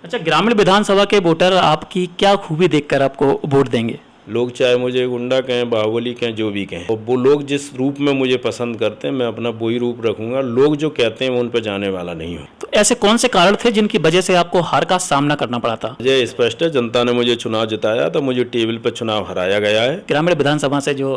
अच्छा, ग्रामीण विधानसभा के वोटर आपकी क्या खूबी देखकर आपको वोट देंगे? लोग चाहे मुझे गुंडा कहें, बाहुबली कहें, जो भी कहें, और वो लोग जिस रूप में मुझे पसंद करते हैं मैं अपना वही रूप रखूंगा। लोग जो कहते हैं मैं उन पर जाने वाला नहीं हूँ। तो ऐसे कौन से कारण थे जिनकी वजह से आपको हार का सामना करना पड़ा था? मुझे स्पष्ट है, जनता ने मुझे चुनाव जिताया तो मुझे टेबल पर चुनाव हराया गया है। ग्रामीण विधानसभा से जो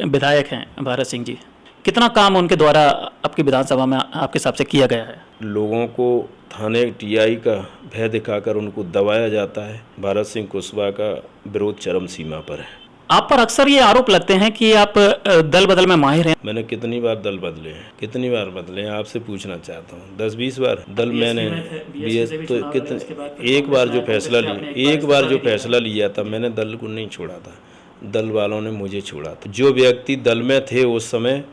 विधायक हैं भारत सिंह जी, कितना काम उनके द्वारा आपकी विधानसभा में आपके हिसाब से किया गया है? लोगों को थाने टीआई का भय दिखाकर उनको दबाया जाता है। भारत सिंह कुशवाहा का विरोध चरम सीमा पर है। आप पर अक्सर ये आरोप लगते हैं कि आप दल बदल में माहिर हैं। मैंने कितनी बार दल बदले हैं, कितनी बार बदले हैं, आपसे पूछना चाहता हूँ। 10-20 बार दल मैंने तो कितने, एक बार जो फैसला लिया था मैंने दल को नहीं छोड़ा था, दल वालों ने मुझे छोड़ा था। जो व्यक्ति दल में थे उस समय,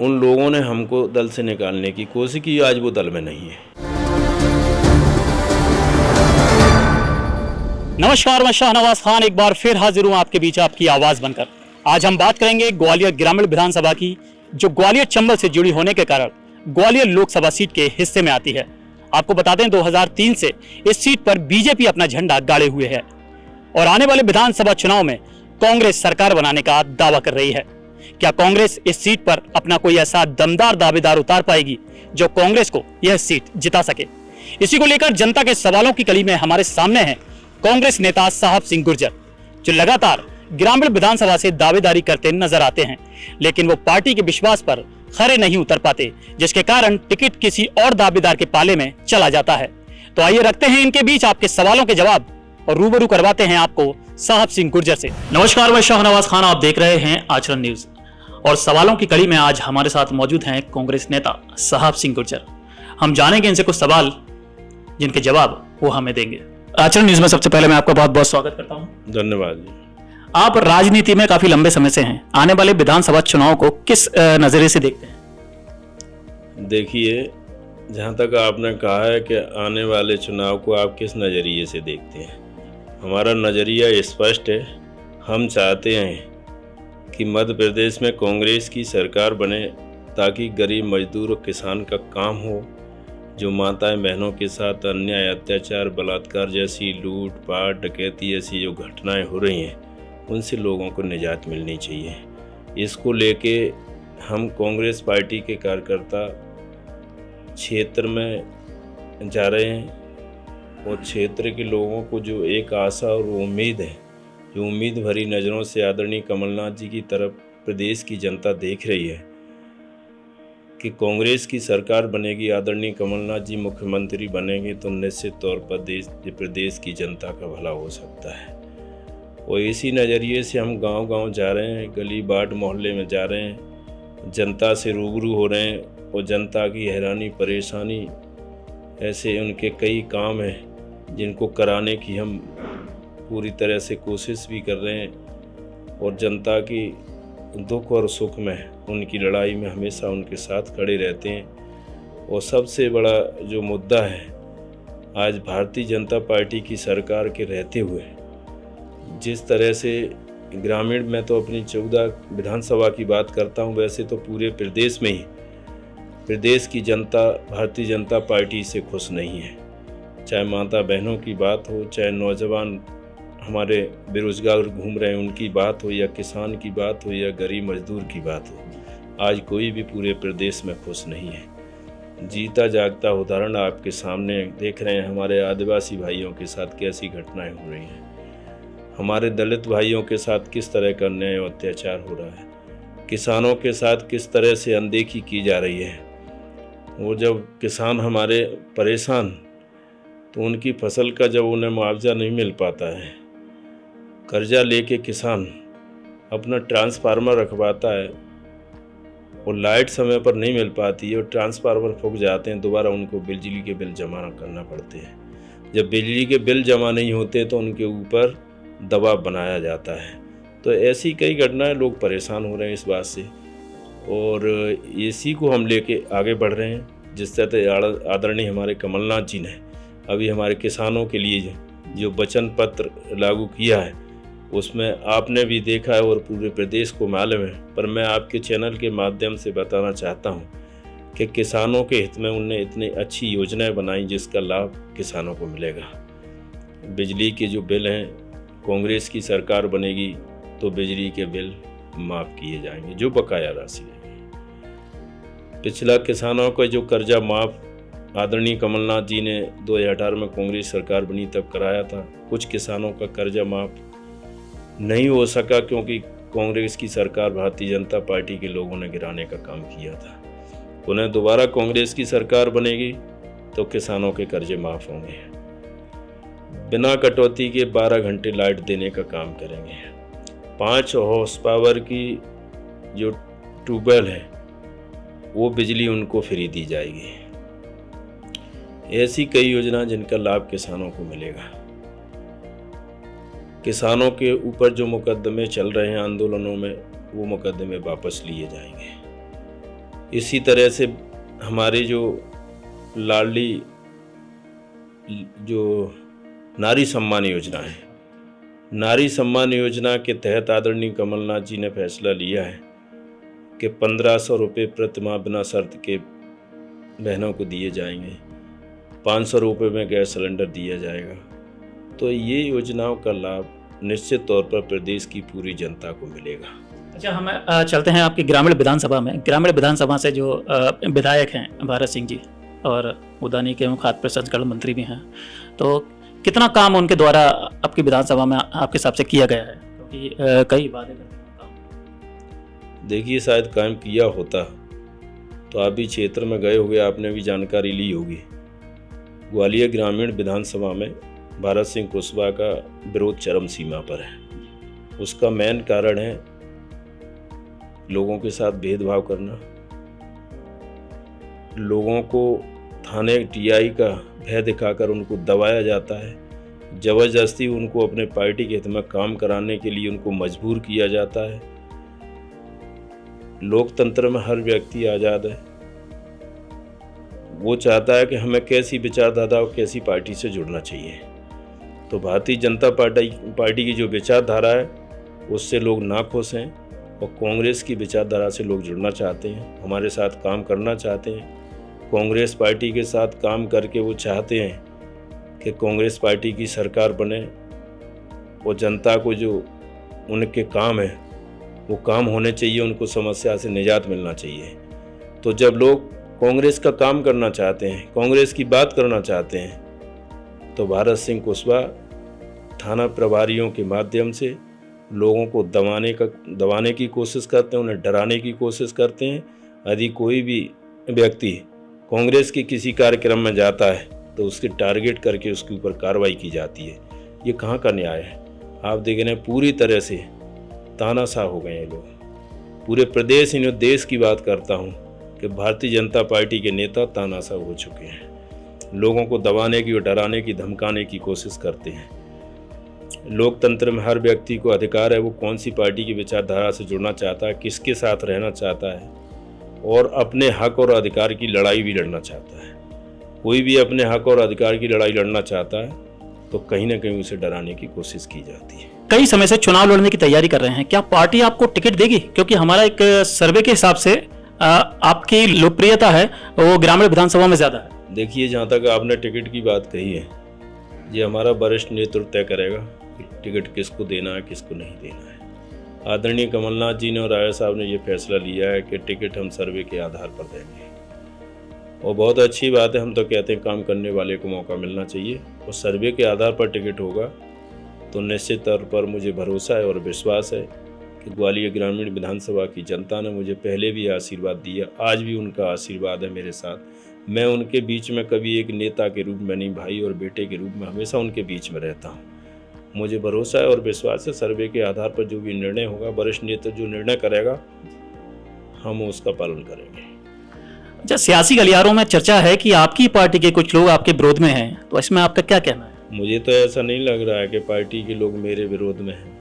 उन लोगों ने हमको दल से निकालने की कोशिश की, आज वो दल में नहीं है। नमस्कार, मैं शाहनवाज खान एक बार फिर हाजिर हूँ आपके बीच आपकी आवाज़ बनकर। आज हम बात करेंगे ग्वालियर ग्रामीण विधानसभा की, जो ग्वालियर चंबल से जुड़ी होने के कारण ग्वालियर लोकसभा सीट के हिस्से में आती है। आपको बता दें 2003 से इस सीट पर बीजेपी अपना झंडा गाड़े हुए है और आने वाले विधानसभा चुनाव में कांग्रेस सरकार बनाने का दावा कर रही है। क्या कांग्रेस इस सीट पर अपना कोई ऐसा दमदार दावेदार उतार पाएगी जो कांग्रेस को यह सीट जिता सके? इसी को लेकर जनता के सवालों की कड़ी में हमारे सामने है कांग्रेस नेता साहब सिंह गुर्जर, जो लगातार ग्रामीण विधानसभा से दावेदारी करते नजर आते हैं, लेकिन वो पार्टी के विश्वास पर खरे नहीं उतर पाते, जिसके कारण टिकट किसी और दावेदार के पाले में चला जाता है। तो आइए रखते हैं इनके बीच आपके सवालों के जवाब और रूबरू करवाते हैं आपको साहब सिंह गुर्जर से। नमस्कार, मैं शाहनवाज खान, आप देख रहे हैं आचरण न्यूज और सवालों की कड़ी में आज हमारे साथ मौजूद हैं कांग्रेस नेता साहब सिंह गुर्जर। हम जानेंगे इनसे कुछ सवाल जिनके जवाब वो हमें देंगे। आचरण न्यूज में सबसे पहले मैं आपका बहुत बहुत स्वागत करता हूं। धन्यवाद जी। आप राजनीति में काफी लंबे समय से हैं, आने वाले विधानसभा चुनाव को किस नजरिए से देखते हैं? देखिए, जहाँ तक आपने कहा है कि आने वाले चुनाव को आप किस नज़रिए से देखते हैं, हमारा नज़रिया स्पष्ट है। हम चाहते हैं कि मध्य प्रदेश में कांग्रेस की सरकार बने ताकि गरीब मजदूर और किसान का काम हो। जो माताएं बहनों के साथ अन्याय, अत्याचार, बलात्कार जैसी लूट पाट, डकैती ऐसी जो घटनाएं हो रही हैं, उनसे लोगों को निजात मिलनी चाहिए। इसको लेके हम कांग्रेस पार्टी के कार्यकर्ता क्षेत्र में जा रहे हैं और क्षेत्र के लोगों को जो एक आशा और उम्मीद है, जो उम्मीद भरी नज़रों से आदरणीय कमलनाथ जी की तरफ प्रदेश की जनता देख रही है कि कांग्रेस की सरकार बनेगी, आदरणीय कमलनाथ जी मुख्यमंत्री बनेंगे, तो निश्चित तौर पर प्रदेश की जनता का भला हो सकता है। और इसी नज़रिए से हम गांव-गांव जा रहे हैं, गली बाट मोहल्ले में जा रहे हैं, जनता से रूबरू हो रहे हैं और जनता की हैरानी परेशानी, ऐसे उनके कई काम हैं जिनको कराने की हम पूरी तरह से कोशिश भी कर रहे हैं और जनता की दुख और सुख में, उनकी लड़ाई में हमेशा उनके साथ खड़े रहते हैं। और सबसे बड़ा जो मुद्दा है, आज भारतीय जनता पार्टी की सरकार के रहते हुए जिस तरह से ग्रामीण में तो अपनी 14 विधानसभा की बात करता हूँ, वैसे तो पूरे प्रदेश में ही प्रदेश की जनता भारतीय जनता पार्टी से खुश नहीं है। चाहे माता बहनों की बात हो, चाहे नौजवान हमारे बेरोजगार घूम रहे हैं उनकी बात हो, या किसान की बात हो, या गरीब मजदूर की बात हो, आज कोई भी पूरे प्रदेश में खुश नहीं है। जीता जागता उदाहरण आपके सामने देख रहे हैं। हमारे आदिवासी भाइयों के साथ कैसी घटनाएं हो रही हैं, हमारे दलित भाइयों के साथ किस तरह का अन्याय और अत्याचार हो रहा है, किसानों के साथ किस तरह से अनदेखी की जा रही है। वो जब किसान हमारे परेशान, तो उनकी फसल का जब उन्हें मुआवजा नहीं मिल पाता है, कर्जा लेके किसान अपना ट्रांसफार्मर रखवाता है और लाइट समय पर नहीं मिल पाती है और ट्रांसफार्मर फूक जाते हैं, दोबारा उनको बिजली के बिल जमा करना पड़ते हैं। जब बिजली के बिल जमा नहीं होते तो उनके ऊपर दबाव बनाया जाता है। तो ऐसी कई घटनाएं, लोग परेशान हो रहे हैं इस बात से और इसी को हम लेके आगे बढ़ रहे हैं। जिस तरह आदरणीय हमारे कमलनाथ जी ने अभी हमारे किसानों के लिए जो वचन पत्र लागू किया है, उसमें आपने भी देखा है और पूरे प्रदेश को मालूम है, पर मैं आपके चैनल के माध्यम से बताना चाहता हूं कि किसानों के हित में उनने इतनी अच्छी योजनाएं बनाई जिसका लाभ किसानों को मिलेगा। बिजली के जो बिल हैं, कांग्रेस की सरकार बनेगी तो बिजली के बिल माफ़ किए जाएंगे, जो बकाया राशि है। पिछला किसानों का जो कर्जा माफ़ आदरणीय कमलनाथ जी ने 2018 में कांग्रेस सरकार बनी तब कराया था। कुछ किसानों का कर्जा माफ़ नहीं हो सका क्योंकि कांग्रेस की सरकार भारतीय जनता पार्टी के लोगों ने गिराने का काम किया था। उन्हें दोबारा कांग्रेस की सरकार बनेगी तो किसानों के कर्जे माफ़ होंगे। बिना कटौती के 12 घंटे लाइट देने का काम करेंगे। 5 हॉर्स पावर की जो ट्यूबवेल है वो बिजली उनको फ्री दी जाएगी। ऐसी कई योजना जिनका लाभ किसानों को मिलेगा। किसानों के ऊपर जो मुकदमे चल रहे हैं आंदोलनों में, वो मुकदमे वापस लिए जाएंगे। इसी तरह से हमारी जो लाडली जो नारी सम्मान योजना है, नारी सम्मान योजना के तहत आदरणीय कमलनाथ जी ने फैसला लिया है कि 1500 रुपये प्रति माह बिना शर्त के बहनों को दिए जाएंगे। 500 रुपये में गैस सिलेंडर दिया जाएगा। तो ये योजनाओं का लाभ निश्चित तौर पर प्रदेश की पूरी जनता को मिलेगा। अच्छा, हम चलते हैं आपकी ग्रामीण विधानसभा में। ग्रामीण विधानसभा से जो विधायक हैं भारत सिंह जी और उद्यानिकी के खाद्य प्रसंस्करण मंत्री भी हैं, तो कितना काम उनके द्वारा आपकी विधानसभा में आपके हिसाब से किया गया है? क्योंकि कई वादे करते हैं। देखिए, शायद काम किया होता तो आप भी क्षेत्र में गए होंगे, आपने भी जानकारी ली होगी। ग्वालियर ग्रामीण विधानसभा में भारत सिंह कुशवाहा का विरोध चरम सीमा पर है। उसका मेन कारण है लोगों के साथ भेदभाव करना, लोगों को थाने टीआई का भय दिखाकर उनको दबाया जाता है, जबरदस्ती उनको अपने पार्टी के हित में काम कराने के लिए उनको मजबूर किया जाता है। लोकतंत्र में हर व्यक्ति आज़ाद है, वो चाहता है कि हमें कैसी विचारधारा और कैसी पार्टी से जुड़ना चाहिए। तो भारतीय जनता पार्टी की जो विचारधारा है उससे लोग नाखुश हैं और कांग्रेस की विचारधारा से लोग जुड़ना चाहते हैं, हमारे साथ काम करना चाहते हैं। कांग्रेस पार्टी के साथ काम करके वो चाहते हैं कि कांग्रेस पार्टी की सरकार बने और जनता को जो उनके काम है वो काम होने चाहिए, उनको समस्या से निजात मिलना चाहिए। तो जब लोग कांग्रेस का काम करना चाहते हैं, कांग्रेस की बात करना चाहते हैं, तो भारत सिंह कुशवाहा थाना प्रभारियों के माध्यम से लोगों को दबाने की कोशिश करते हैं, उन्हें डराने की कोशिश करते हैं। यदि कोई भी व्यक्ति कांग्रेस के किसी कार्यक्रम में जाता है तो उसके टारगेट करके उसके ऊपर कार्रवाई की जाती है। ये कहाँ का न्याय है? आप देख रहे हैं पूरी तरह से तानाशाह हो गए हैं लोग। पूरे प्रदेश इन देश की बात करता हूँ कि भारतीय जनता पार्टी के नेता तानाशाह हो चुके हैं। लोगों को दबाने की और डराने की, धमकाने की कोशिश करते हैं। लोकतंत्र में हर व्यक्ति को अधिकार है वो कौन सी पार्टी की विचारधारा से जुड़ना चाहता है, किसके साथ रहना चाहता है और अपने हक और अधिकार की लड़ाई भी लड़ना चाहता है। कोई भी अपने हक और अधिकार की लड़ाई लड़ना चाहता है तो कहीं ना कहीं उसे डराने की कोशिश की जाती है। कई समय से चुनाव लड़ने की तैयारी कर रहे हैं, क्या पार्टी आपको टिकट देगी? क्योंकि हमारा एक सर्वे के हिसाब से आपकी लोकप्रियता है वो ग्रामीण विधानसभा में ज़्यादा है। देखिए, जहाँ तक आपने टिकट की बात कही है, ये हमारा वरिष्ठ नेतृत्व तय करेगा कि टिकट किसको देना है, किसको नहीं देना है। आदरणीय कमलनाथ जी ने और राय साहब ने ये फैसला लिया है कि टिकट हम सर्वे के आधार पर देंगे और बहुत अच्छी बात है। हम तो कहते हैं काम करने वाले को मौका मिलना चाहिए और सर्वे के आधार पर टिकट होगा तो निश्चित तौर पर मुझे भरोसा है और विश्वास है कि ग्वालियर ग्रामीण विधानसभा की जनता ने मुझे पहले भी आशीर्वाद दिया, आज भी उनका आशीर्वाद है मेरे साथ। मैं उनके बीच में कभी एक नेता के रूप में नहीं, भाई और बेटे के रूप में हमेशा उनके बीच में रहता हूँ। मुझे भरोसा है और विश्वास है सर्वे के आधार पर जो भी निर्णय होगा, वरिष्ठ नेता जो निर्णय करेगा हम उसका पालन करेंगे। अच्छा, सियासी गलियारों में चर्चा है कि आपकी पार्टी के कुछ लोग आपके विरोध में हैं, तो इसमें आपका क्या कहना है? मुझे तो ऐसा नहीं लग रहा है कि पार्टी के लोग मेरे विरोध में हैं।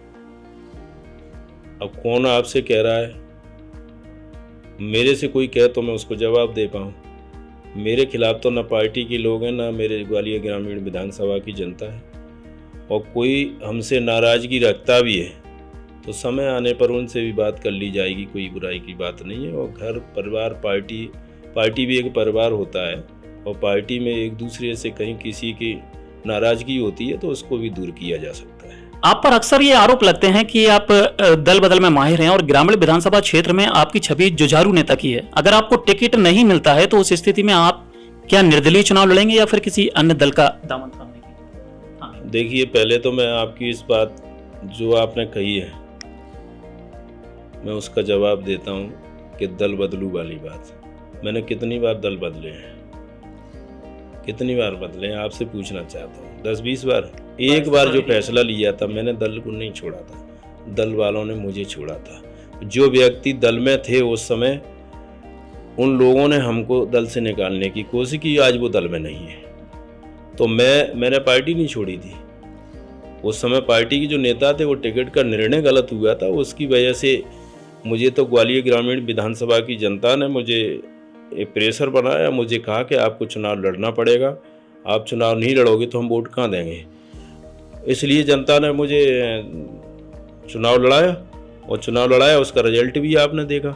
अब कौन आपसे कह रहा है? मेरे से कोई कहे तो मैं उसको जवाब दे पाऊँ। मेरे खिलाफ तो ना पार्टी के लोग हैं, ना मेरे ग्वालियर ग्रामीण विधानसभा की जनता है। और कोई हमसे नाराज़गी रखता भी है तो समय आने पर उनसे भी बात कर ली जाएगी, कोई बुराई की बात नहीं है। और घर परिवार पार्टी पार्टी भी एक परिवार होता है और पार्टी में एक दूसरे से कहीं किसी की नाराजगी होती है तो उसको भी दूर किया जा सकता है। आप पर अक्सर ये आरोप लगते हैं कि आप दल बदल में माहिर हैं और ग्रामीण विधानसभा क्षेत्र में आपकी छवि जुझारू नेता की है। अगर आपको टिकट नहीं मिलता है तो उस स्थिति में आप क्या निर्दलीय चुनाव लड़ेंगे या फिर किसी अन्य दल का दामन थामेंगे? हाँ। देखिए, पहले तो मैं आपकी इस बात जो आपने कही है मैं उसका जवाब देता हूँ कि दल बदलू वाली बात। मैंने कितनी बार दल बदले हैं, कितनी बार बदले हैं आपसे पूछना चाहता हूँ। 10-20 बार। एक बार जो फैसला लिया था मैंने दल को नहीं छोड़ा था, दल वालों ने मुझे छोड़ा था। जो व्यक्ति दल में थे उस समय उन लोगों ने हमको दल से निकालने की कोशिश की, आज वो दल में नहीं है। तो मैंने पार्टी नहीं छोड़ी थी। उस समय पार्टी के जो नेता थे वो टिकट का निर्णय गलत हुआ था, उसकी वजह से मुझे तो ग्वालियर ग्रामीण विधानसभा की जनता ने मुझे एक प्रेशर बनाया, मुझे कहा कि आपको चुनाव लड़ना पड़ेगा, आप चुनाव नहीं लड़ोगे तो हम वोट कहाँ देंगे। इसलिए जनता ने मुझे चुनाव लड़ाया और चुनाव लड़ाया, उसका रिजल्ट भी आपने देखा।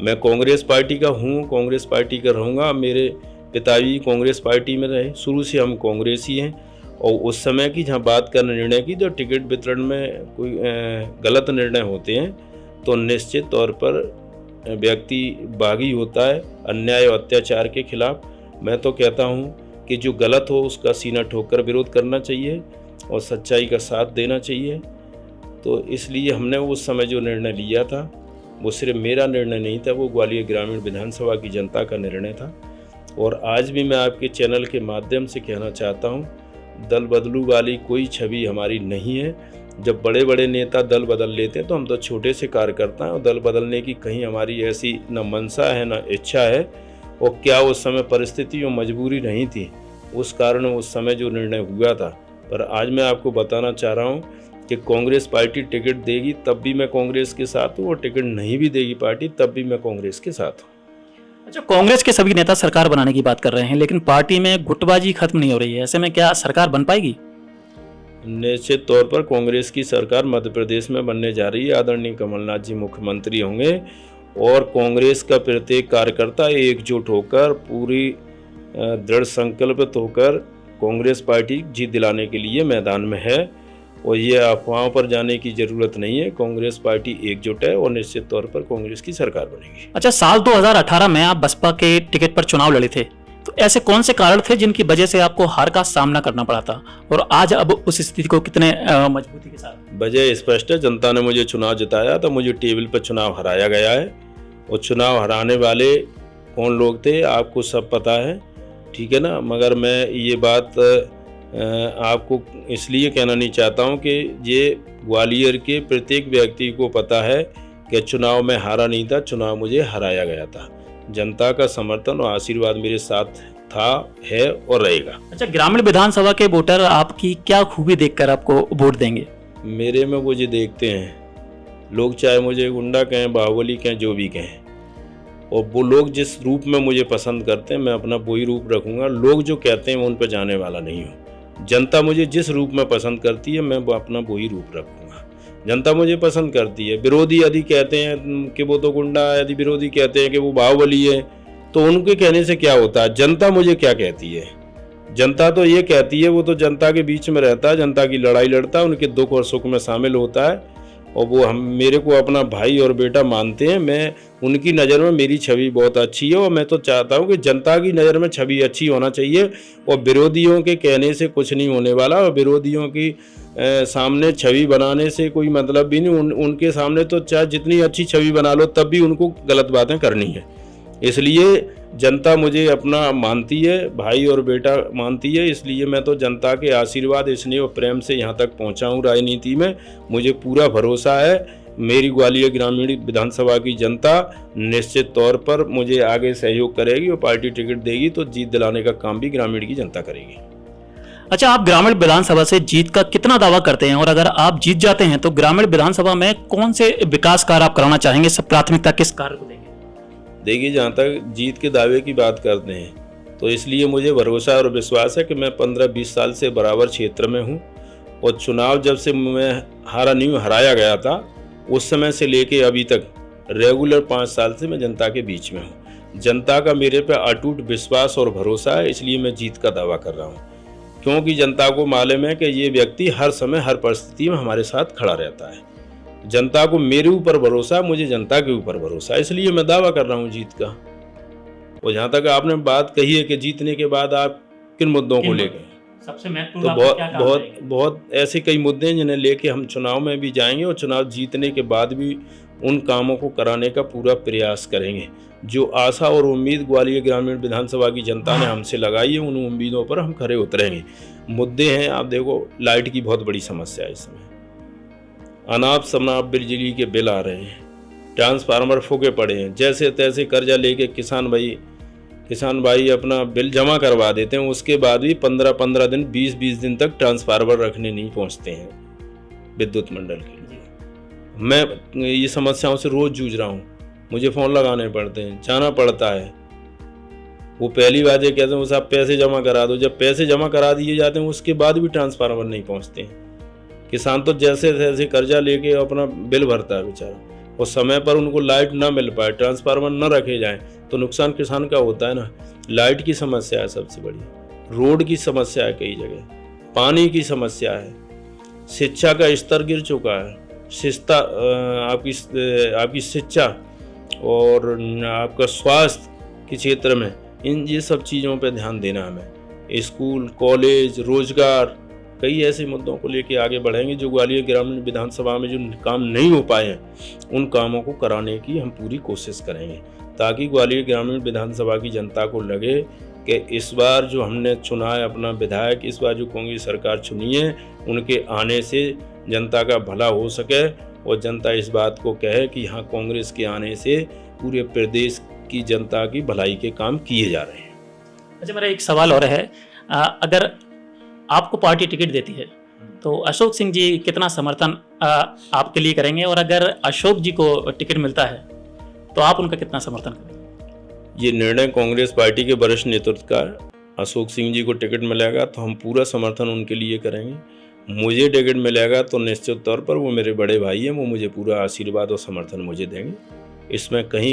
मैं कांग्रेस पार्टी का हूँ, कांग्रेस पार्टी का रहूँगा। मेरे पिताजी कांग्रेस पार्टी में रहे, शुरू से हम कांग्रेसी हैं। और उस समय की जहाँ बात का निर्णय की, जो टिकट वितरण में कोई गलत निर्णय होते हैं तो निश्चित तौर पर व्यक्ति बागी होता है अन्याय और अत्याचार के खिलाफ। मैं तो कहता हूँ कि जो गलत हो उसका सीना ठोककर विरोध करना चाहिए और सच्चाई का साथ देना चाहिए। तो इसलिए हमने उस समय जो निर्णय लिया था वो सिर्फ मेरा निर्णय नहीं था, वो ग्वालियर ग्रामीण विधानसभा की जनता का निर्णय था। और आज भी मैं आपके चैनल के माध्यम से कहना चाहता हूँ, दल बदलू वाली कोई छवि हमारी नहीं है। जब बड़े बड़े नेता दल बदल लेते हैं तो हम तो छोटे से कार्यकर्ता हैं और दल बदलने की कहीं हमारी ऐसी न मंशा है न इच्छा है। और क्या उस समय परिस्थिति और मजबूरी नहीं थी, उस कारण उस समय जो निर्णय हुआ था। पर आज मैं आपको बताना चाह रहा हूँ कि कांग्रेस पार्टी टिकट देगी तब भी मैं कांग्रेस के साथ हूँ, और टिकट नहीं भी देगी पार्टी तब भी मैं कांग्रेस के साथ हूँ। अच्छा, कांग्रेस के सभी नेता सरकार बनाने की बात कर रहे हैं लेकिन पार्टी में गुटबाजी खत्म नहीं हो रही है, ऐसे में क्या सरकार बन पाएगी? निश्चित तौर पर कांग्रेस की सरकार मध्य प्रदेश में बनने जा रही है। आदरणीय कमलनाथ जी मुख्यमंत्री होंगे और कांग्रेस का प्रत्येक कार्यकर्ता एकजुट होकर पूरी दृढ़ संकल्पित होकर कांग्रेस पार्टी जीत दिलाने के लिए मैदान में है। और ये अफवाहों पर जाने की जरूरत नहीं है, कांग्रेस पार्टी एकजुट है और निश्चित तौर पर कांग्रेस की सरकार बनेगी। अच्छा, साल 2018 में आप बसपा के टिकट पर चुनाव लड़े थे, तो ऐसे कौन से कारण थे जिनकी वजह से आपको हार का सामना करना पड़ा था, और आज अब उस स्थिति को कितने मजबूती के साथ? वजह स्पष्ट है, जनता ने मुझे चुनाव जिताया तो मुझे टेबल पर चुनाव हराया गया है। और चुनाव हराने वाले कौन लोग थे आपको सब पता है, ठीक है ना। मगर मैं ये बात आपको इसलिए कहना नहीं चाहता हूँ कि ये ग्वालियर के प्रत्येक व्यक्ति को पता है कि चुनाव में हारा नहीं था, चुनाव मुझे हराया गया था। जनता का समर्थन और आशीर्वाद मेरे साथ था, है और रहेगा। अच्छा, ग्रामीण विधानसभा के वोटर आपकी क्या खूबी देखकर आपको वोट देंगे? मेरे में वो जो देखते हैं लोग, चाहे मुझे गुंडा कहें, बाहुबली कहें, जो भी कहें, और वो लोग जिस रूप में मुझे पसंद करते हैं मैं अपना वही रूप रखूँगा। लोग जो कहते हैं मैं उन पर जाने वाला नहीं हूँ। जनता मुझे जिस रूप में पसंद करती है मैं वो अपना वही रूप रखूँगा। जनता मुझे पसंद करती है। विरोधी यदि कहते हैं कि वो तो गुंडा है, यदि विरोधी कहते हैं कि वो बाहुबली है, तो उनके कहने से क्या होता है? जनता मुझे क्या कहती है? जनता तो ये कहती है, वो तो जनता के बीच में रहता है, जनता की लड़ाई लड़ता है, उनके दुख और सुख में शामिल होता है और वो हम मेरे को अपना भाई और बेटा मानते हैं। मैं उनकी नज़र में मेरी छवि बहुत अच्छी है और मैं तो चाहता हूं कि जनता की नज़र में छवि अच्छी होना चाहिए और विरोधियों के कहने से कुछ नहीं होने वाला। और विरोधियों की सामने छवि बनाने से कोई मतलब भी नहीं। उनके सामने तो चाहे जितनी अच्छी छवि बना लो तब भी उनको गलत बातें करनी है। इसलिए जनता मुझे अपना मानती है, भाई और बेटा मानती है। इसलिए मैं तो जनता के आशीर्वाद, स्नेह और प्रेम से यहाँ तक पहुँचा हूँ राजनीति में। मुझे पूरा भरोसा है मेरी ग्वालियर ग्रामीण विधानसभा की जनता निश्चित तौर पर मुझे आगे सहयोग करेगी और पार्टी टिकट देगी तो जीत दिलाने का काम भी ग्रामीण की जनता करेगी। अच्छा, आप ग्रामीण विधानसभा से जीत का कितना दावा करते हैं, और अगर आप जीत जाते हैं तो ग्रामीण विधानसभा में कौन से विकास कार्य आप कराना चाहेंगे? सब प्राथमिकता किस कार्य को देंगे? देखिए, जहाँ तक जीत के दावे की बात करते हैं तो इसलिए मुझे भरोसा और विश्वास है कि मैं 15-20 साल से बराबर क्षेत्र में हूँ और चुनाव जब से मैं हराया गया था उस समय से लेके अभी तक रेगुलर 5 साल से मैं जनता के बीच में हूँ। जनता का मेरे पे अटूट विश्वास और भरोसा है, इसलिए मैं जीत का दावा कर रहा हूँ। क्योंकि जनता को मालूम है कि ये व्यक्ति हर समय हर परिस्थिति में हमारे साथ खड़ा रहता है। जनता को मेरे ऊपर भरोसा, मुझे जनता के ऊपर भरोसा, इसलिए मैं दावा कर रहा हूँ जीत का। और जहाँ तक आपने बात कही है कि जीतने के बाद आप किन मुद्दों को लेकर, सबसे महत्वपूर्ण तो आपका क्या काम रहेगा? बहुत ऐसे कई मुद्दे हैं जिन्हें लेके हम चुनाव में भी जाएंगे और चुनाव जीतने के बाद भी उन कामों को कराने का पूरा प्रयास करेंगे। जो आशा और उम्मीद ग्वालियर ग्रामीण विधानसभा की जनता ने हमसे लगाई है, उन उम्मीदों पर हम खरे उतरेंगे। मुद्दे हैं, आप देखो, लाइट की बहुत बड़ी समस्या है इस समय, अनाप शनाप बिजली के बिल आ रहे हैं, ट्रांसफार्मर फूके पड़े हैं, जैसे तैसे कर्जा लेके किसान भाई अपना बिल जमा करवा देते हैं, उसके बाद भी 15-15 दिन 20-20 दिन तक ट्रांसफार्मर रखने नहीं पहुंचते हैं विद्युत मंडल के लिए। मैं ये समस्याओं से रोज़ जूझ रहा हूँ, मुझे फ़ोन लगाने पड़ते हैं, जाना पड़ता है। वो पहली बात ये कहते हैं साहब पैसे जमा करा दो, जब पैसे जमा करा दिए जाते हैं उसके बाद भी ट्रांसफार्मर नहीं पहुँचते हैं। किसान तो जैसे तैसे कर्जा लेके अपना बिल भरता है बेचारा, और समय पर उनको लाइट ना मिल पाए, ट्रांसफार्मर न रखे जाएं तो नुकसान किसान का होता है ना। लाइट की समस्या है सबसे बड़ी, रोड की समस्या है कई जगह, पानी की समस्या है, शिक्षा का स्तर गिर चुका है, आपकी शिक्षा और आपका स्वास्थ्य के क्षेत्र में ये सब चीज़ों पे ध्यान देना हमें। स्कूल, कॉलेज, रोजगार, कई ऐसे मुद्दों को लेके आगे बढ़ेंगे जो ग्वालियर ग्रामीण विधानसभा में जो काम नहीं हो पाए हैं, उन कामों को कराने की हम पूरी कोशिश करेंगे, ताकि ग्वालियर ग्रामीण विधानसभा की जनता को लगे कि इस बार जो हमने चुना है अपना विधायक, इस बार जो कांग्रेस सरकार चुनी है, उनके आने से जनता का भला हो सके और जनता इस बात को कहे कि हाँ, कांग्रेस के आने से पूरे प्रदेश की जनता की भलाई के काम किए जा रहे हैं। अच्छा, मेरा एक सवाल और है, अगर आपको पार्टी टिकट देती है तो अशोक सिंह जी कितना समर्थन आपके लिए करेंगे, और अगर अशोक जी को टिकट मिलता है तो आप उनका कितना समर्थन करेंगे? ये निर्णय कांग्रेस पार्टी के वरिष्ठ नेतृत्व का है। अशोक सिंह जी को टिकट मिलेगा तो हम पूरा समर्थन उनके लिए करेंगे। मुझे टिकट मिलेगा तो निश्चित तौर पर वो मेरे बड़े भाई हैं, वो मुझे पूरा आशीर्वाद और समर्थन मुझे देंगे। इसमें कहीं